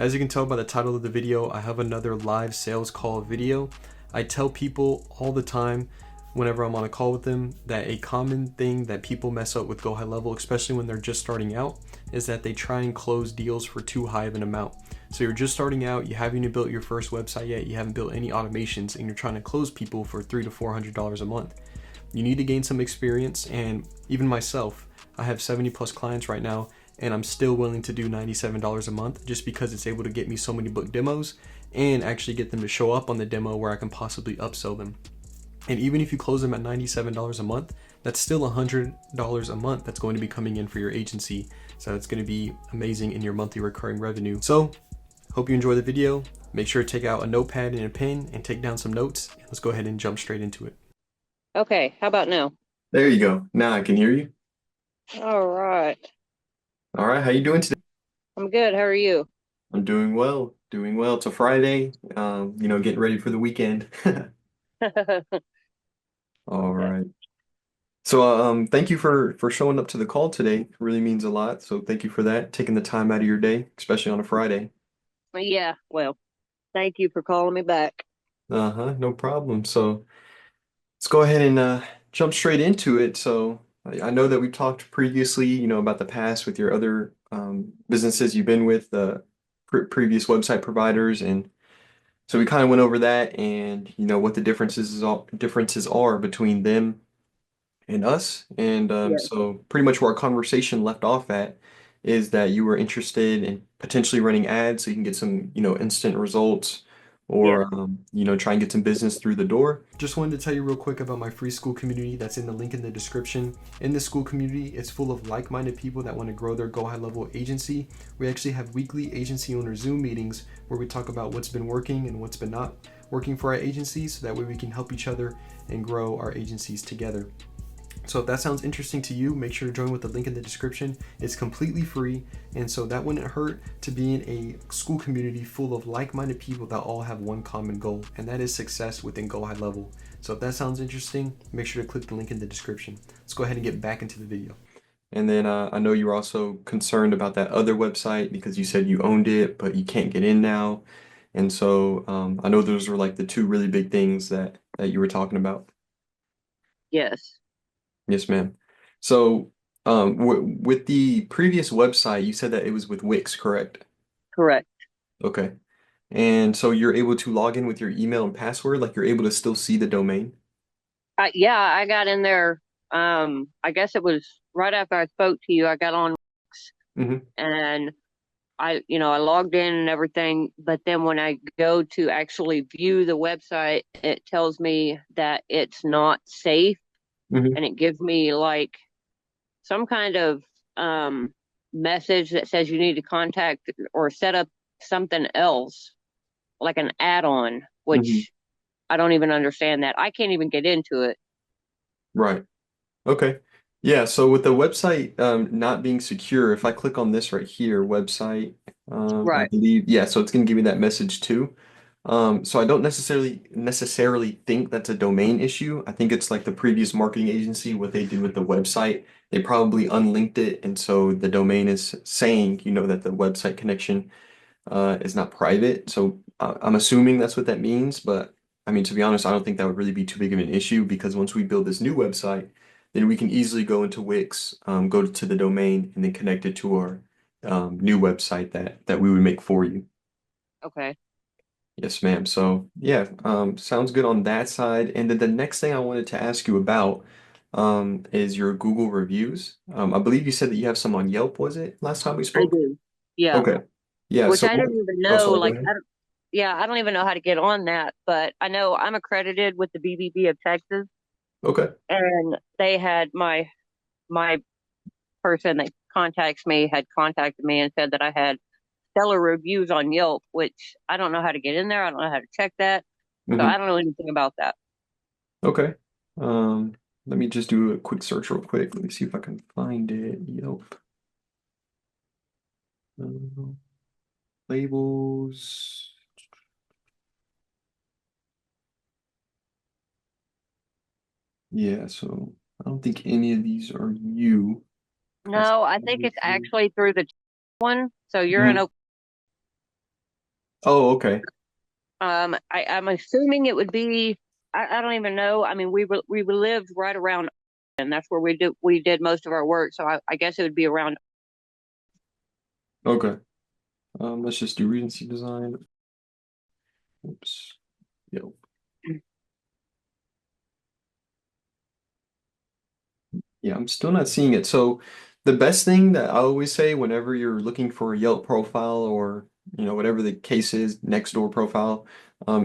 As you can tell by the title of the video, I have another live sales call video. I tell people all the time whenever I'm on a call with them that a common thing that people mess up with Go High Level, especially when they're just starting out, is that they try and close deals for too high of an amount. So you're just starting out, you haven't even built your first website yet, you haven't built any automations, and you're trying to close people for $300 to $400 a month. You need to gain some experience, and even myself, I have 70 plus clients right now, and I'm still willing to do $97 a month just because it's able to get me so many book demos and actually get them to show up on the demo where I can possibly upsell them. And even if you close them at $97 a month, that's still $100 a month that's going to be coming in for your agency. So it's going to be amazing in your monthly recurring revenue. So hope you enjoy the video. Make sure to take out a notepad and a pen and take down some notes. Let's go ahead and jump straight into it. Okay, how about now? There you go. Now I can hear you. All right. All right. How you doing today? I'm good. How are you? I'm doing well. Doing well. It's a Friday. Getting ready for the weekend. All Okay. right. So, thank you for showing up to the call today. It really means a lot. So, thank you for that, taking the time out of your day, especially on a Friday. Yeah, well, thank you for calling me back. Uh-huh, no problem. So, let's go ahead and jump straight into it. So, I know that we talked previously, about the past with your other businesses you've been with, the previous website providers, and so we kind of went over that and what the differences are between them and us. And Yeah, so pretty much where our conversation left off at is that you were interested in potentially running ads so you can get some, instant results yeah, or, try and get some business through the door. Just wanted to tell you real quick about my free school community that's in the link in the description. In the school community, it's full of like-minded people that want to grow their Go High Level agency. We actually have weekly agency owner Zoom meetings where we talk about what's been working and what's been not working for our agencies so that way we can help each other and grow our agencies together. So if that sounds interesting to you, make sure to join with the link in the description. It's completely free, and so that wouldn't hurt to be in a school community full of like-minded people that all have one common goal, and that is success within Go High Level. So if that sounds interesting, make sure to click the link in the description. Let's go ahead and get back into the video. And then I know you were also concerned about that other website because you said you owned it, but you can't get in now. And so I know those were like the two really big things that you were talking about. yes, Yes, ma'am. So, w with the previous website, you said that it was with Wix, correct? correct. Okay. And so you're able to log in with your email and password, like you're able to still see the domain? Yeah, I got in there. I guess it was right after I spoke to you. I got on Hmm. and I logged in and everything, but then when I go to actually view the website, it tells me that it's not safe Hmm. and it gives me like some kind of um, message that says you need to contact or set up something else, like an add-on, Hmm. which I don't even understand that. I can't even get into it. Right. Okay. Yeah, so with the website not being secure, if I click on this right here, website, I Right. believe, yeah, so it's gonna give me that message too. So I don't necessarily think that's a domain issue. I think it's like the previous marketing agency, what they did with the website. They probably unlinked it, and so the domain is saying, that the website connection is not private. So I'm assuming that's what that means. But I mean, to be honest, I don't think that would really be too big of an issue because once we build this new website, then we can easily go into Wix, go to the domain, and then connect it to our new website that we would make for you. Okay. Yes, ma'am. So yeah, sounds good on that side. And then the next thing I wanted to ask you about is your Google reviews. I believe you said that you have some on Yelp, was it last time we I spoke? do. Yeah. Okay. Yeah, Which so I don't even oh, know. sorry, go Like, ahead. yeah, I don't even know how to get on that. But I know I'm accredited with the BBB of Texas, Okay. and they had my person that contacts me had contacted me and said that I had stellar reviews on Yelp, which I don't know how to get in there. I don't know how to check that. So Hmm. I don't know anything about that. Okay. Um, Let me just do a quick search real quick. Let me see if I can find it. Yelp. Uh, Labels. Yeah, so I don't think any of these are you. No, I think it's actually through the one. So you're in Mhm. Oak. Oh, okay. I'm assuming it would be. I don't even know. I mean, we lived right around, and that's where we did most of our work. So I guess it would be around. Okay. Let's just do Regency design. Oops. Yep. Yeah, I'm still not seeing it. So the best thing that I always say whenever you're looking for a Yelp profile or whatever the case is, Nextdoor profile,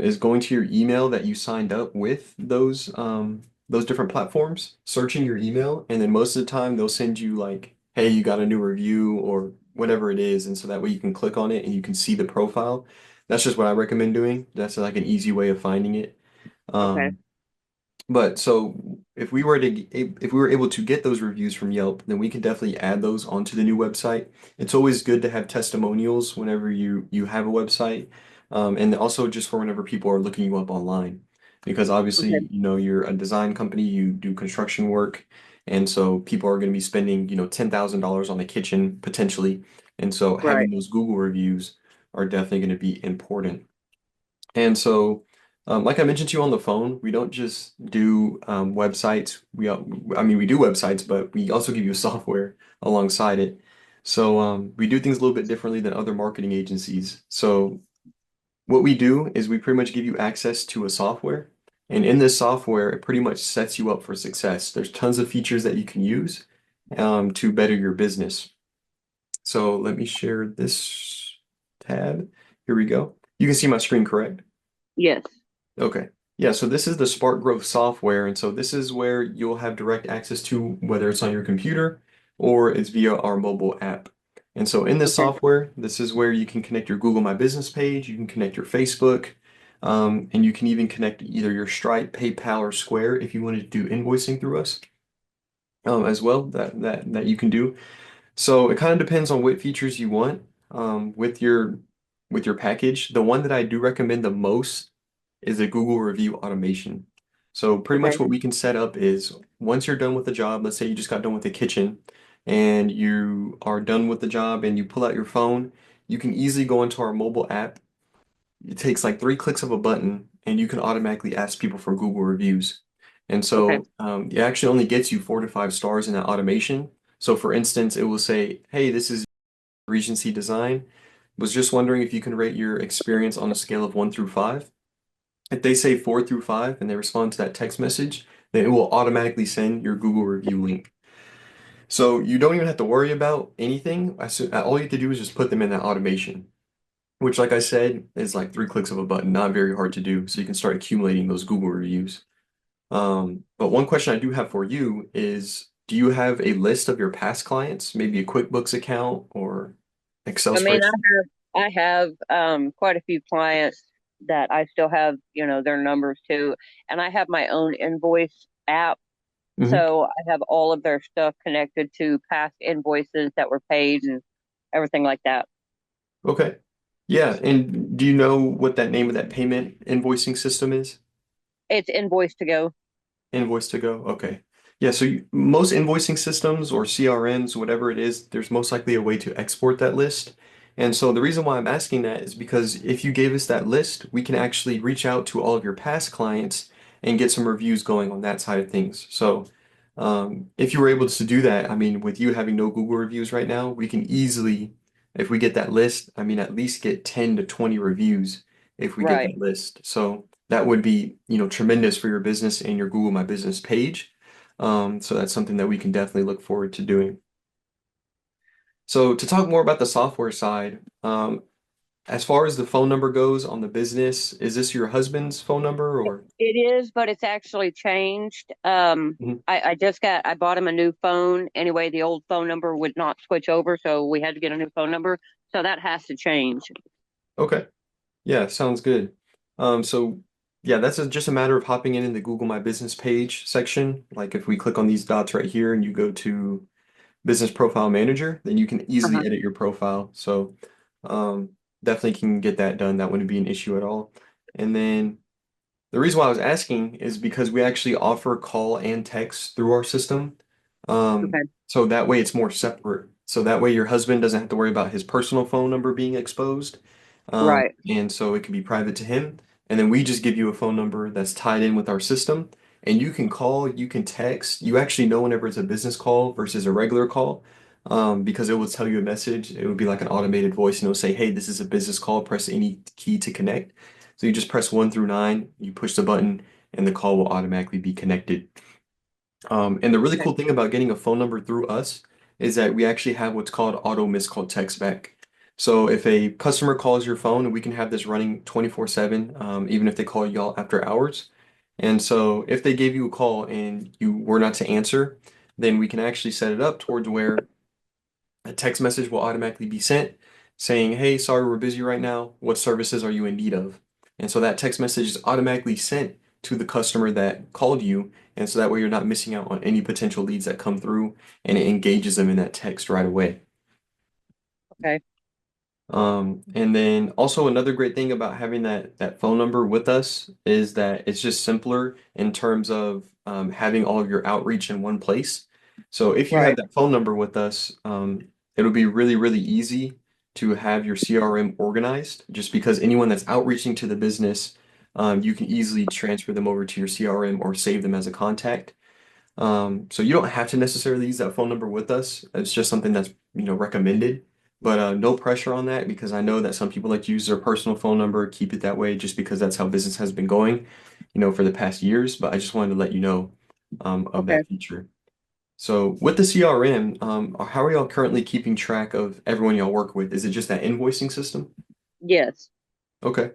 is going to your email that you signed up with those different platforms, searching your email, and then most of the time they'll send you like, hey, you got a new review or whatever it is, and so that way you can click on it and you can see the profile. That's just what I recommend doing. That's like an easy way of finding it. Okay. Um, but so if we were able to get those reviews from Yelp, then we can definitely add those onto the new website. It's always good to have testimonials whenever you have a website, and also just for whenever people are looking you up online, because Okay. obviously you're a design company, you do construction work, and so people are going to be spending $10,000 on a kitchen potentially, and so Right. having those Google reviews are definitely going to be important. And so, like I mentioned to you on the phone, we don't just do websites. I mean, we do websites, but we also give you software alongside it. So we do things a little bit differently than other marketing agencies. So what we do is we pretty much give you access to a software, and in this software, it pretty much sets you up for success. There's tons of features that you can use to better your business. So let me share this tab. Here we go. You can see my screen, correct? Yes. Okay. Yeah, so this is the Spark Growth software, and so this is where you'll have direct access to whether it's on your computer or it's via our mobile app. And so in this Okay. software, this is where you can connect your Google My Business page, you can connect your Facebook, and you can even connect either your Stripe, PayPal, or Square if you wanted to do invoicing through us as well. That you can do. So it kind of depends on what features you want with your package. The one that I do recommend the most is a Google review automation. So pretty much Okay. what we can set up is once you're done with the job, let's say you just got done with the kitchen and you are done with the job and you pull out your phone, you can easily go into our mobile app. It takes like 3 clicks of a button and you can automatically ask people for Google reviews. And Okay. so it actually only gets you 4 to 5 stars in that automation. So for instance, it will say, hey, this is Regency Design. Was just wondering if you can rate your experience on a scale of 1 through 5. If they say 4 through 5 and they respond to that text message, then it will automatically send your Google review link. So you don't even have to worry about anything. All you have to do is just put them in that automation, which, like I said, is like 3 clicks of a button, not very hard to do. So you can start accumulating those Google reviews. But one question I do have for you is, do you have a list of your past clients, maybe a QuickBooks account or Excel I mean, spreadsheet? I have quite a few clients that I still have, their numbers too, and I have my own invoice app. Hmm. So I have all of their stuff connected to past invoices that were paid and everything like that. Okay. Yeah, and do you know what that name of that payment invoicing system is? It's Invoice to Go. Invoice to go. Okay. Yeah, so most invoicing systems or CRMs, whatever it is, there's most likely a way to export that list. And so the reason why I'm asking that is because if you gave us that list, we can actually reach out to all of your past clients and get some reviews going on that side of things. So if you were able to do that, I mean, with you having no Google reviews right now, we can easily, if we get that list, I mean, at least get 10 to 20 reviews if we get Right. that list. So that would be, tremendous for your business and your Google My Business page. So that's something that we can definitely look forward to doing. So to talk more about the software side, as far as the phone number goes on the business, is this your husband's phone number or? It is, but it's actually changed. Mhm. I bought him a new phone. Anyway, the old phone number would not switch over, so we had to get a new phone number. So that has to change. Okay. Yeah, sounds good. So yeah, that's just a matter of hopping in the Google My Business page section. Like if we click on these dots right here and you go to Business Profile Manager, then you can Uh-huh. easily edit your profile. So um, definitely can get that done. That wouldn't be an issue at all. And then the reason why I was asking is because we actually offer call and text through our system. Okay. So that way it's more separate. So that way your husband doesn't have to worry about his personal phone number being exposed. Right. And so it can be private to him. And then we just give you a phone number that's tied in with our system. And you can call, you can text. You actually know whenever it's a business call versus a regular call, because it will tell you a message. It would be like an automated voice, and it'll say, "Hey, this is a business call. Press any key to connect." So you just press 1 through 9, you push the button, and the call will automatically be connected. And the really Okay. cool thing about getting a phone number through us is that we actually have what's called auto missed call text back. So if a customer calls your phone, we can have this running 24/7, even if they call y'all after hours. And so if they gave you a call and you were not to answer, then we can actually set it up towards where a text message will automatically be sent saying, "Hey, sorry, we're busy right now. What services are you in need of?" And so that text message is automatically sent to the customer that called you. And so that way you're not missing out on any potential leads that come through, and it engages them in that text right away. Okay. And then also another great thing about having that phone number with us is that it's just simpler in terms of having all of your outreach in one place. So if you have Right. that phone number with us, it'll be really, really easy to have your CRM organized, just because anyone that's outreaching to the business, you can easily transfer them over to your CRM or save them as a contact. So you don't have to necessarily use that phone number with us. It's just something that's, recommended. But no pressure on that, because I know that some people like to use their personal phone number, keep it that way just because that's how business has been going, for the past years. But I just wanted to let you know of Okay. that feature. So with the CRM, how are y'all currently keeping track of everyone y'all work with? Is it just that invoicing system? Yes. Okay.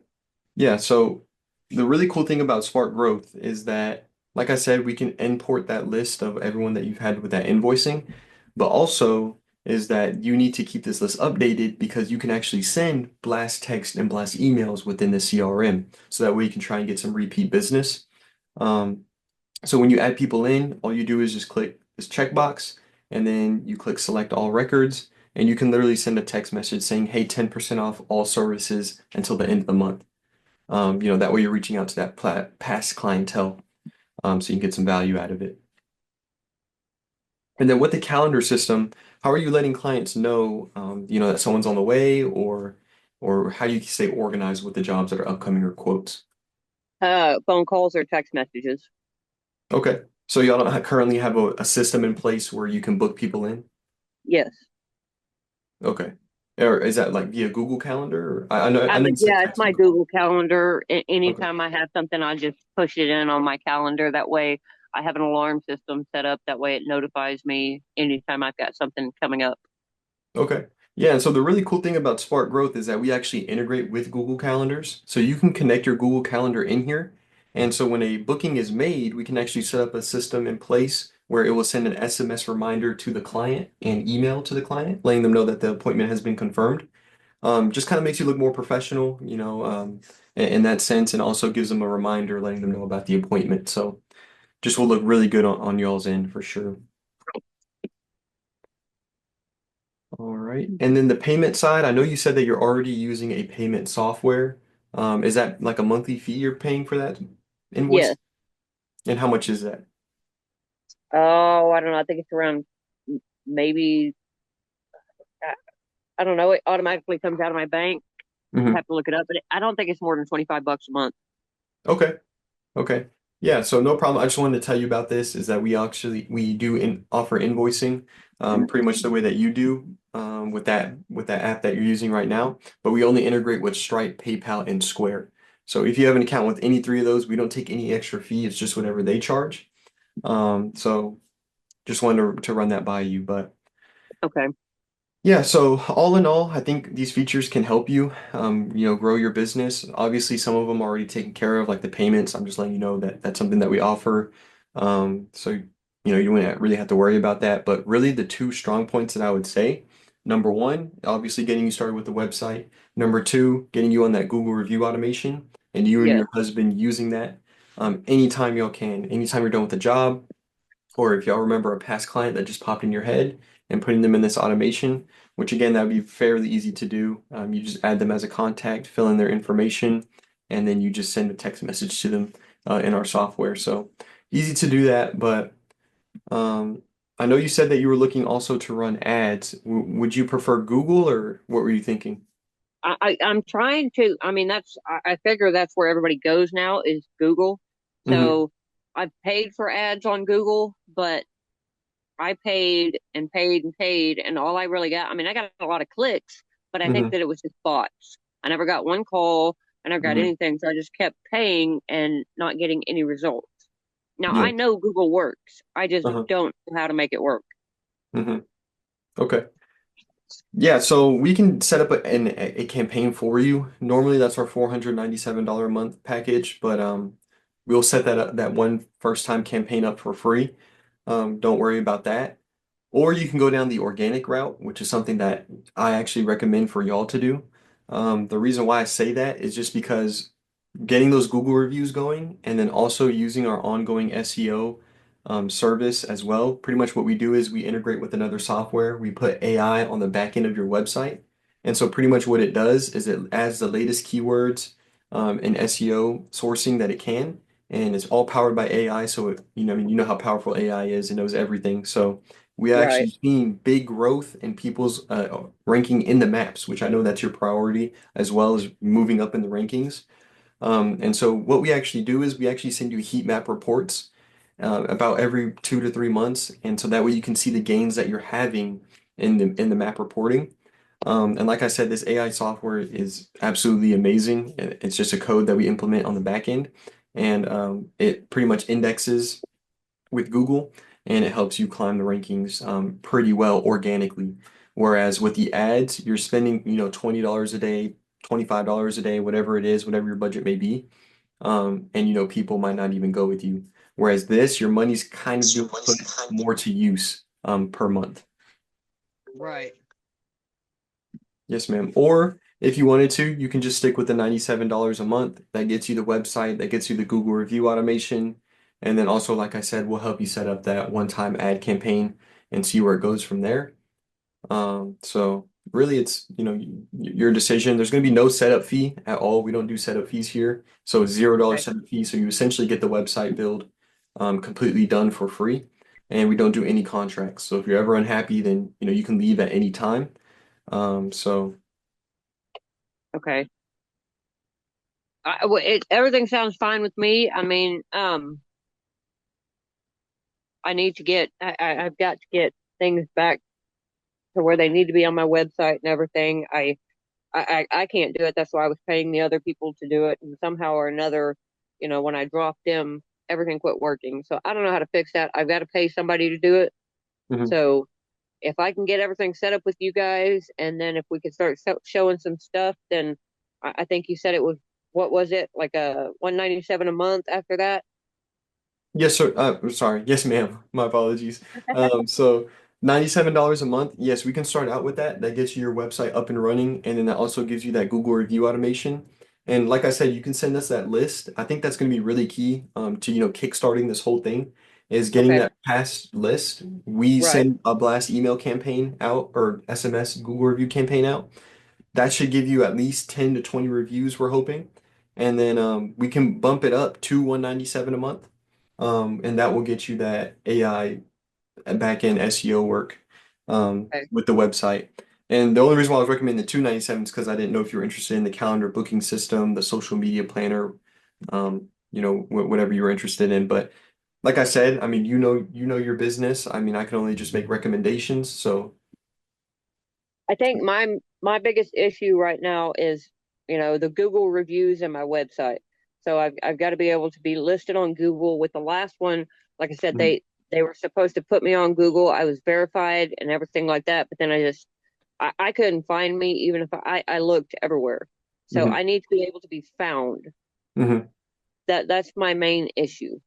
Yeah, so the really cool thing about Spark Growth is that, like I said, we can import that list of everyone that you've had with that invoicing, but also is that you need to keep this list updated because you can actually send blast text and blast emails within the CRM. So that way you can try and get some repeat business. Um, so when you add people in, all you do is just click this checkbox, and then you click select all records, and you can literally send a text message saying, "Hey, 10% off all services until the end of the month." That way you're reaching out to that past clientele, so you can get some value out of it. And then with the calendar system, how are you letting clients know, that someone's on the way, or how do you stay organized with the jobs that are upcoming or quotes? Phone calls or text messages. Okay. So y'all don't currently have a system in place where you can book people in? Yes. Okay. Or is that like via Google Calendar? Or, I know you said Yeah, it's text my and call. Google Calendar. Okay. Anytime I have something, I just push it in on my calendar. That way, I have an alarm system set up. That way, it notifies me anytime I've got something coming up. Okay. Yeah, and so the really cool thing about Spark Growth is that we actually integrate with Google Calendars. So you can connect your Google Calendar in here. And so when a booking is made, we can actually set up a system in place where it will send an SMS reminder to the client and email to the client, letting them know that the appointment has been confirmed. Just kind of makes you look more professional, in that sense, and also gives them a reminder letting them know about the appointment. So just will look really good on y'all's end for sure. All right. And then the payment side, I know you said that you're already using a payment software. Is that like a monthly fee you're paying for that invoice? Yes. And how much is that? Oh, I don't know. I think it's around maybe, I I don't know. It automatically comes out of my bank. I Hmm. have to look it up, but I don't think it's more than 25 bucks a month. Okay. Okay. Yeah, so no problem. I just wanted to tell you about this is that we do offer invoicing, pretty much the way that you do, with that app that you're using right now, but we only integrate with Stripe, PayPal, and Square. So if you have an account with any three of those, we don't take any extra fee. It's just whatever they charge. So just wanted to run that by you, but Okay. yeah, so all in all, I think these features can help you, grow your business. Obviously, some of them are already taken care of, like the payments. I'm just letting you know that that's something that we offer. So, you wouldn't really have to worry about that. But really, the two strong points that I would say, number one, obviously getting you started with the website. Number two, getting you on that Google review automation, and you and Yes. your husband using that anytime y'all can, anytime you're done with the job, or if y'all remember a past client that just popped in your head and putting them in this automation, which again, that would be fairly easy to do. You just add them as a contact, fill in their information, and then you just send a text message to them in our software. So easy to do that, but um, I know you said that you were looking also to run ads. Would you prefer Google, or what were you thinking? I'm trying to. I mean, I figure that's where everybody goes now is Google. Hmm. So I've paid for ads on Google, but I paid and paid and paid, and all I really got. I mean, I got a lot of clicks, but I think Hmm. that it was just bots. I never got one call. I never got Hmm. anything, so I just kept paying and not getting any results. Now Yeah. I know Google works. I just Uh-huh. don't know how to make it work. Hmm. Okay. Yeah, so we can set up a campaign for you. Normally that's our $497 a month package, but we'll set that one first time campaign up for free. Don't worry about that. Or you can go down the organic route, which is something that I actually recommend for y'all to do. The reason why I say that is just because getting those Google reviews going and then also using our ongoing SEO service as well. Pretty much what we do is we integrate with another software. We put AI on the back end of your website. And so pretty much what it does is it adds the latest keywords and SEO sourcing that it can. And it's all powered by AI. So I mean, you know how powerful AI is. It knows everything. So we Right. actually seen big growth in people's ranking in the maps, which I know that's your priority, as well as moving up in the rankings. And so what we actually do is we actually send you heat map reports about every 2 to 3 months, and so that way you can see the gains that you're having in the map reporting. And like I said, this AI software is absolutely amazing. It's just a code that we implement on the back end, and it pretty much indexes with Google, and it helps you climb the rankings pretty well organically. Whereas with the ads, you're spending, $20 a day, $25 a day, whatever it is, whatever your budget may be. And people might not even go with you. Whereas this, your money's kind of being put more to use per month. Right. Yes, ma'am. Or if you wanted to, you can just stick with the $97 a month. That gets you the website, that gets you the Google review automation. And then also, like I said, we'll help you set up that one-time ad campaign and see where it goes from there. So really it's, your decision. There's going to be no setup fee at all. We don't do setup fees here. So it's $0 Okay. setup fee. So you essentially get the website build completely done for free. And we don't do any contracts. So if you're ever unhappy, then you can leave at any time. So Okay. Everything sounds fine with me. I mean, I need to get, I've got to get things back to where they need to be on my website and everything. I can't do it. That's why I was paying the other people to do it. And somehow or another, when I dropped them, everything quit working. So I don't know how to fix that. I've got to pay somebody to do it. mhm. So if I can get everything set up with you guys, and then if we can start showing some stuff, then I think you said it was, what was it, like a 197 a month after that? Yes, sir. Sorry. Yes, ma'am. My apologies. So $97 a month. Yes, we can start out with that. That gets you your website up and running, and then that also gives you that Google review automation. And like I said, you can send us that list. I think that's going to be really key to kickstarting this whole thing is getting Okay. that past list. We Right. send a blast email campaign out or SMS Google review campaign out. That should give you at least 10 to 20 reviews, we're hoping. And then we can bump it up to 197 a month. And that will get you that AI back-end SEO work Okay. with the website. And the only reason why I was recommending the 297 is because I didn't know if you were interested in the calendar booking system, the social media planner, whatever you were interested in. But like I said, I mean, you know your business. I mean, I can only just make recommendations. So, I think my biggest issue right now is, the Google reviews and my website. So I've got to be able to be listed on Google. With the last one, like I said, mhm, they were supposed to put me on Google. I was verified and everything like that, but then I couldn't find me even if I looked everywhere. So mhm, I need to be able to be found. mhm. That's my main issue.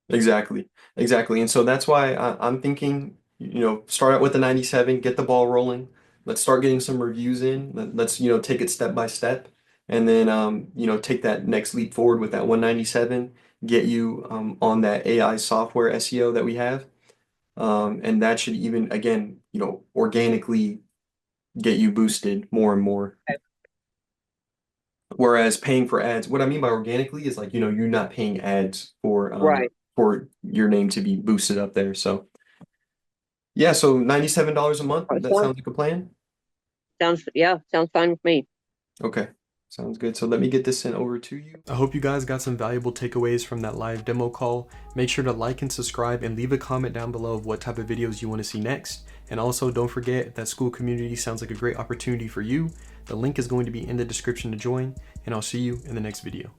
Exactly. Exactly. And so that's why I'm thinking, start out with the 97, get the ball rolling. Let's start getting some reviews in. Let's, take it step by step. And then, take that next leap forward with that 197, get you on that AI software SEO that we have. And that should even, again, organically get you boosted more and more. Whereas paying for ads, what I mean by organically is like, you're not paying ads Right. for your name to be boosted up there. So yeah, so $97 a month, that Sounds sounds like a plan. sounds yeah, sounds fine with me. Okay, sounds good. So let me get this sent over to you. I hope you guys got some valuable takeaways from that live demo call. Make sure to like and subscribe and leave a comment down below of what type of videos you want to see next. And also don't forget, if that school community sounds like a great opportunity for you, the link is going to be in the description to join, and I'll see you in the next video.